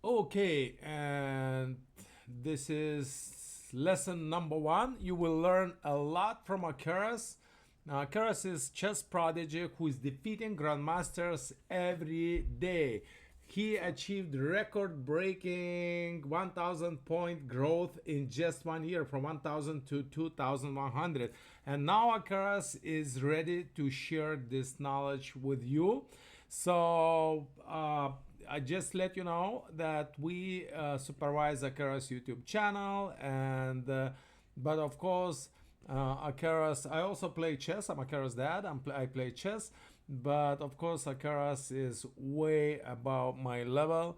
Okay, and this is lesson number one. You will learn a lot from Akaras. Now, Akaras is chess prodigy who is defeating grandmasters every day. He achieved record-breaking 1,000 point growth in just 1 year, from 1,000 to 2,100. And now Akaras is ready to share this knowledge with you. So I just let you know that we supervise Akara's YouTube channel, and but of course, Akara's. I also play chess. I'm Akara's dad. I play chess, but of course, Akara's is way above my level.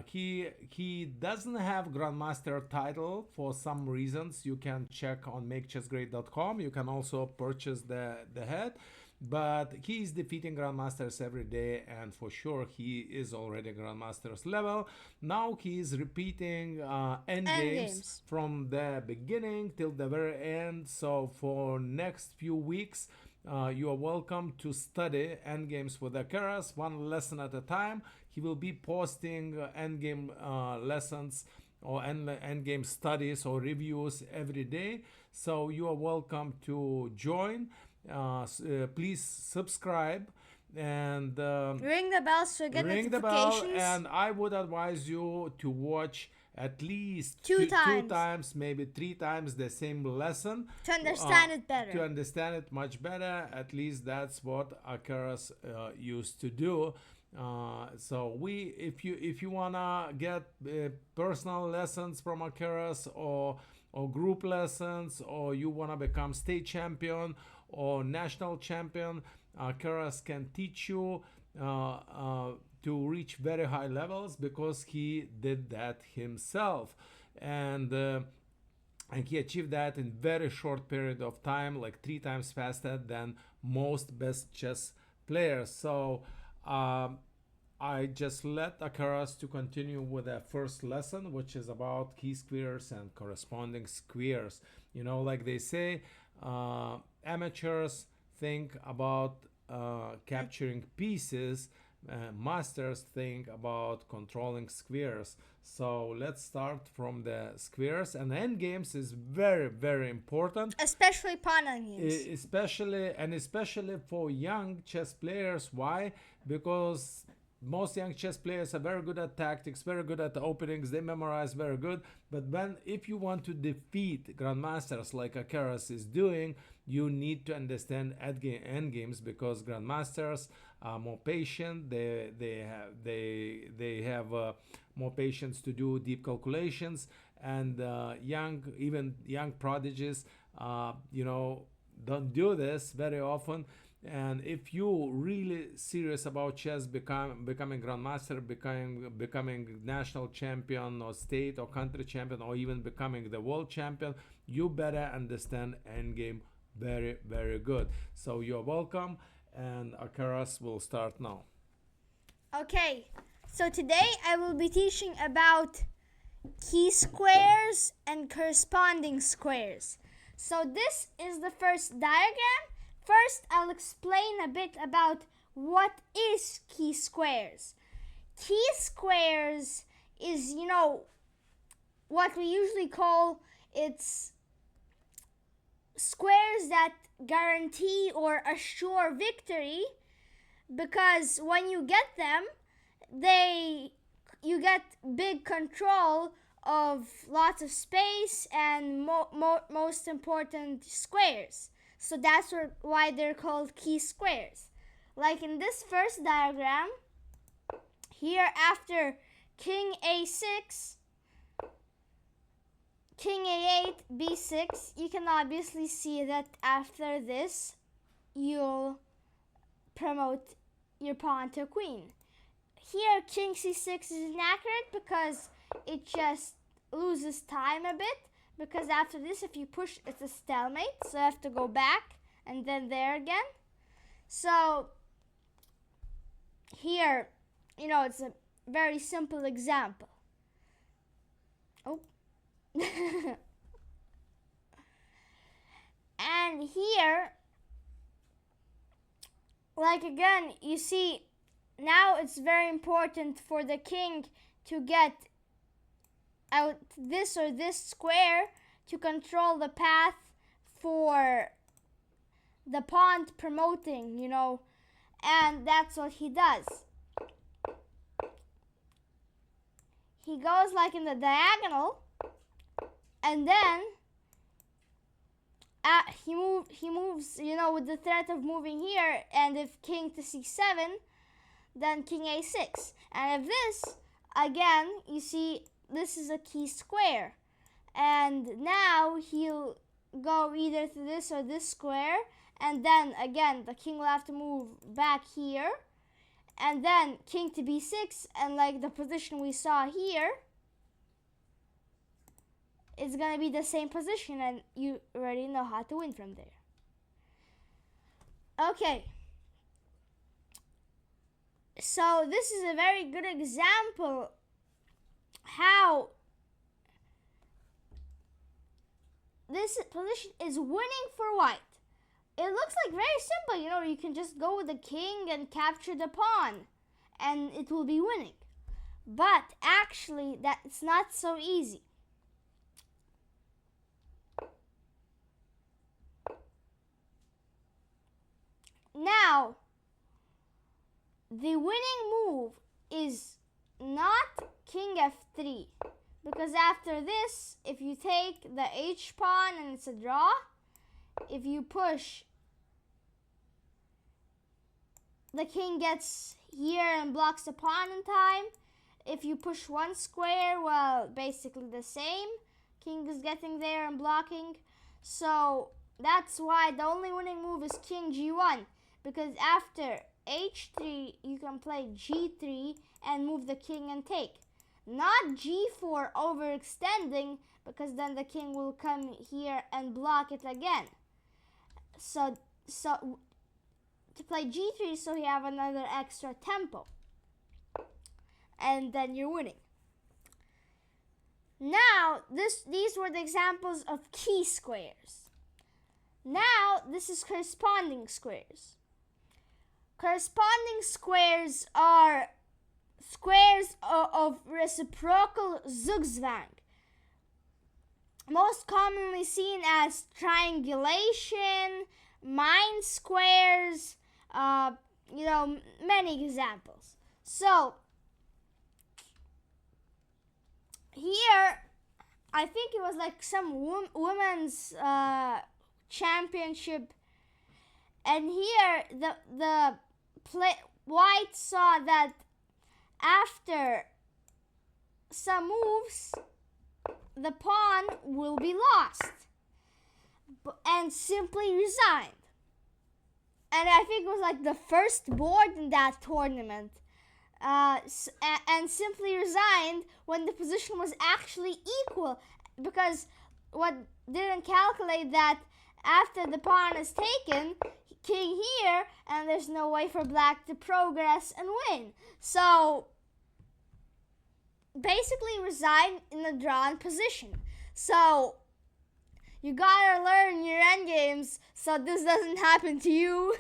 He doesn't have grandmaster title for some reasons. You can check on makechessgreat.com. You can also purchase the head, but he is defeating grandmasters every day, and for sure he is already grandmaster's level. Now he is repeating endgames Endgames. from the beginning till the very end. So for next few weeks, you are welcome to study endgames with Akaras, one lesson at a time. He will be posting endgame lessons or endgame studies or reviews every day. So you are welcome to join. Please subscribe and Ring the bell so you get ring the bell. notifications And I would advise you to watch at least two two times times, maybe three times the same lesson to understand it to better. understand it much better. At least that's what Akaras used to do. So if you wanna get personal lessons from Akaras, or group lessons, or you wanna become state champion or national champion, Akaras can teach you to reach very high levels because he did that himself, and he achieved that in very short period of time, like three times faster than most best chess players. So I just let Akaras to continue with the first lesson, which is about key squares and corresponding squares. Like they say, amateurs think about capturing pieces, masters think about controlling squares. So let's start from the squares. And endgames is very, very important, Especially pawn games. especially for young chess players. Why? Because most young chess players are very good at tactics, very good at the openings, they memorize very good. But if you want to defeat grandmasters like Akaras is doing, you need to understand end games, because grandmasters are more patient. They have more patience to do deep calculations, and even young prodigies, don't do this very often. And if you really serious about chess, becoming grandmaster, becoming national champion or state or country champion, or even becoming the world champion, you better understand endgame very, very good. So you're welcome, and Akaras will start now. Okay, so today I will be teaching about key squares and corresponding squares. So this is the first diagram. First, I'll explain a bit about what is key squares. Key squares is, what we usually call it's squares that guarantee or assure victory, because when you get them, you get big control of lots of space and most important squares. So that's why they're called key squares. Like in this first diagram, here after king a6, king a8, b6, you can obviously see that after this, you'll promote your pawn to queen. Here, king c6 is inaccurate because it just loses time a bit, because after this, if you push, it's a stalemate, so I have to go back and then there again. So here, it's a very simple example. Oh. And here, like again, you see now it's very important for the king to get out this or this square to control the path for the pawn promoting, and that's what he does. He goes like in the diagonal, and then he moves, with the threat of moving here, and if king to c7, then king a6. And if this, again, you see, this is a key square. And now he'll go either to this or this square, and then again the king will have to move back here, and then king to b6, and like the position we saw here, it's gonna be the same position, and you already know how to win from there. Okay, so this is a very good example how this position is winning for white. It looks like very simple, you can just go with the king and capture the pawn, and it will be winning. But actually, that's not so easy. Now, the winning move is not king f3, because after this, if you take the h pawn and it's a draw, if you push, the king gets here and blocks the pawn in time. If you push one square, well, basically the same. King is getting there and blocking. So that's why the only winning move is king g1, because after h3, you can play g3 and move the king and take. Not g4 overextending, because then the king will come here and block it again. So to play g3, so you have another extra tempo, and then you're winning. Now, these were the examples of key squares. Now, this is corresponding squares. Corresponding squares are squares of reciprocal Zugzwang, most commonly seen as triangulation, Mine squares, many examples. So here, I think it was like some women's championship, and here the white saw that after some moves, the pawn will be lost, and simply resigned. And I think it was like the first board in that tournament, and simply resigned when the position was actually equal, because what didn't calculate that after the pawn is taken, king here, and there's no way for black to progress and win. So basically resign in a drawn position. So you gotta learn your endgames so this doesn't happen to you.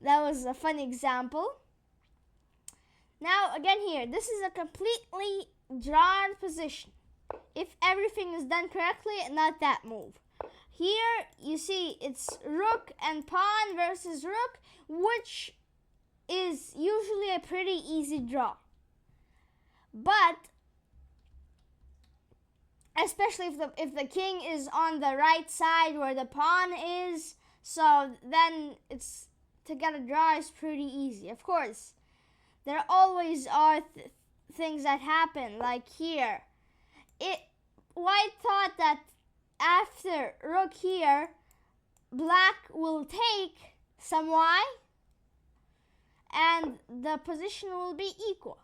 That was a fun example. Now again here, this is a completely drawn position if everything is done correctly and not that move. Here you see it's rook and pawn versus rook, which is usually a pretty easy draw. But especially if the king is on the right side where the pawn is, so then it's to get a draw is pretty easy. Of course, there always are things that happen, like here. White thought that after rook here, black will take some y, and the position will be equal.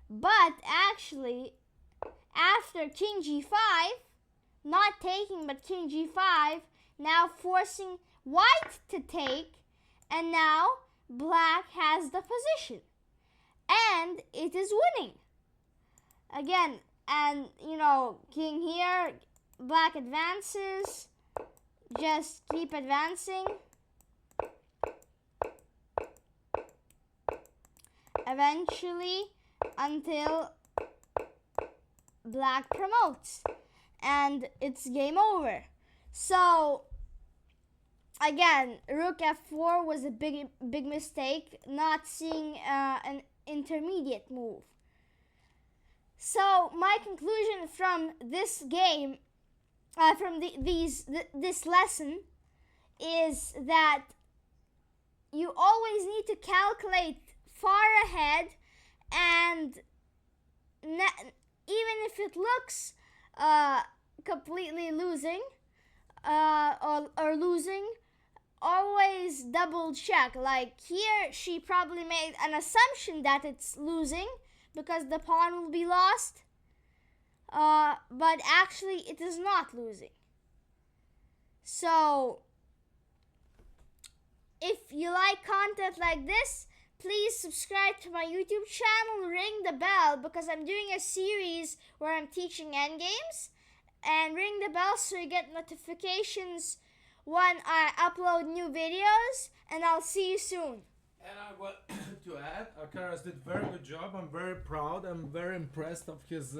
But actually, after king g5, not taking but king g5, now forcing white to take, and now black has the position, and it is winning. Again, and king here, black advances, just keep advancing. eventually until black promotes and it's game over. So again, rook f4 was a big mistake, not seeing an intermediate move. So my conclusion from this game, from this lesson, is that you always need to calculate far ahead, and even if it looks completely losing or losing, always double check. Like here, she probably made an assumption that it's losing because the pawn will be lost, but actually it is not losing. So if you like content like this, please subscribe to my YouTube channel, ring the bell, because I'm doing a series where I'm teaching endgames, and ring the bell so you get notifications when I upload new videos, and I'll see you soon. And I want to add, Akaras did very good job. I'm very proud. I'm very impressed of his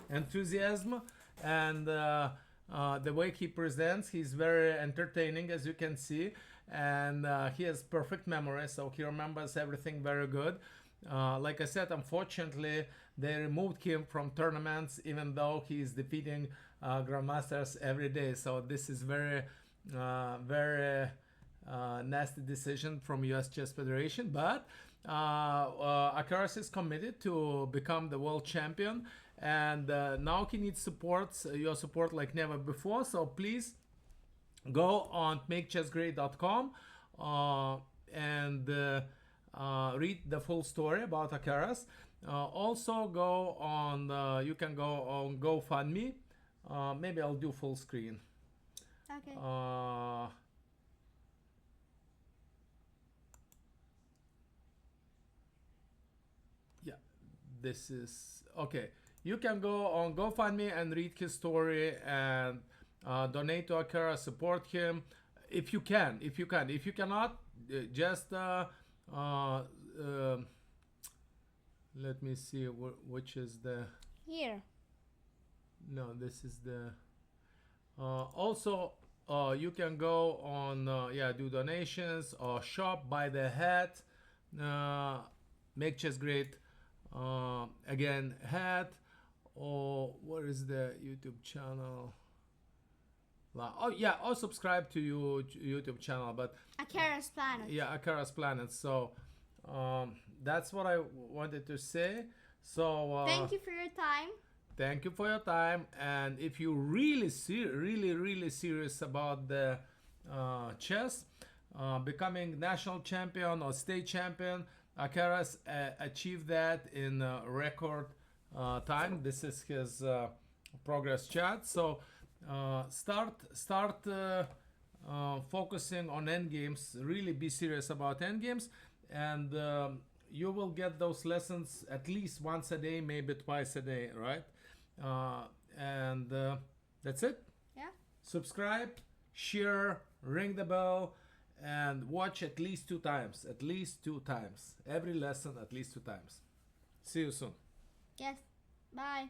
enthusiasm and the way he presents. He's very entertaining, as you can see, and he has perfect memory, so he remembers everything very good. Like I said, unfortunately, they removed him from tournaments, even though he is defeating grandmasters every day. So this is very nasty decision from US Chess Federation, but Akaras is committed to become the world champion, and now he needs your support like never before. So please go on makechessgreat.com and read the full story about Akaras. Also go on, you can go on GoFundMe. Maybe I'll do full screen. Okay. Yeah, this is okay. You can go on GoFundMe and read his story and donate to Akara, support him if you can. If you cannot, just let me see which is the Here. no. This is the also. You can go on do donations or shop, buy the hat, make chess great again hat, or what is the YouTube channel? Oh yeah, or subscribe to your YouTube channel, but Akara's Planet. yeah, Akara's Planet. So that's what I wanted to say. So Thank you for your time. thank you for your time, and if you really serious about the chess, becoming national champion or state champion, Akaras achieved that in record time. This is his progress chart. So start focusing on endgames. Really be serious about endgames, and you will get those lessons at least once a day, maybe twice a day, right? And that's it. Yeah. Subscribe, share, ring the bell, and watch at least 2 times. At least 2 times. Every lesson at least 2 times. See you soon. Yes. Bye.